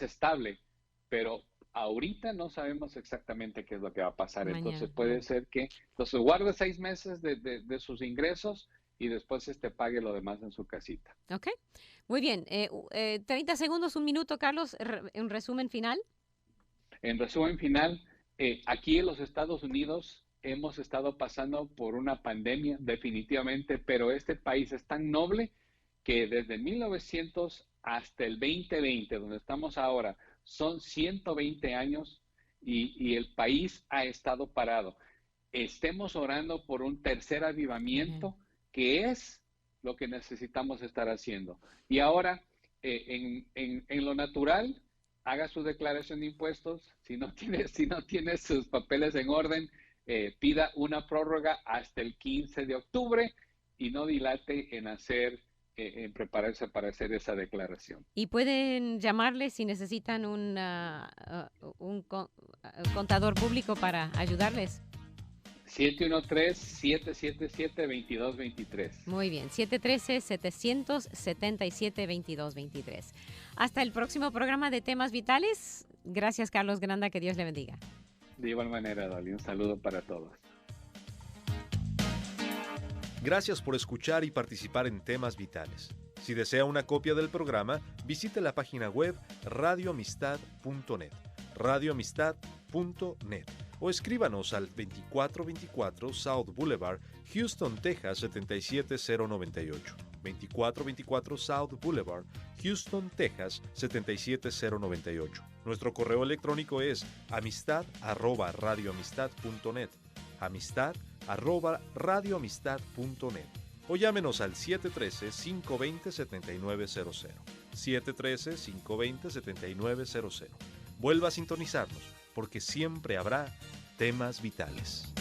estable, pero ahorita no sabemos exactamente qué es lo que va a pasar. Mañana. Entonces puede ser que guarde 6 meses de sus ingresos y después pague lo demás en su casita. Ok, muy bien. 30 segundos, 1 minuto, Carlos, un resumen final. En resumen final, aquí en los Estados Unidos hemos estado pasando por una pandemia, definitivamente, pero este país es tan noble que desde 1900 hasta el 2020, donde estamos ahora, son 120 años y el país ha estado parado. Estemos orando por un tercer avivamiento, que es lo que necesitamos estar haciendo. Y ahora, en lo natural, haga su declaración de impuestos. Si no tiene sus papeles en orden, pida una prórroga hasta el 15 de octubre y no dilate en prepararse para hacer esa declaración. Y pueden llamarle si necesitan un contador público para ayudarles. 713-777-2223. Muy bien, 713-777-2223. Hasta el próximo programa de Temas Vitales. Gracias, Carlos Granda, que Dios le bendiga. De igual manera, Dolly, un saludo para todos. Gracias por escuchar y participar en Temas Vitales. Si desea una copia del programa, visite la página web radioamistad.net, radioamistad.net, o escríbanos al 2424 South Boulevard, Houston, Texas 77098. 2424 South Boulevard, Houston, Texas 77098. Nuestro correo electrónico es amistad@radioamistad.net, amistad@radioamistad.net, o llámenos al 713-520-7900, 713-520-7900. Vuelva a sintonizarnos, porque siempre habrá Temas Vitales.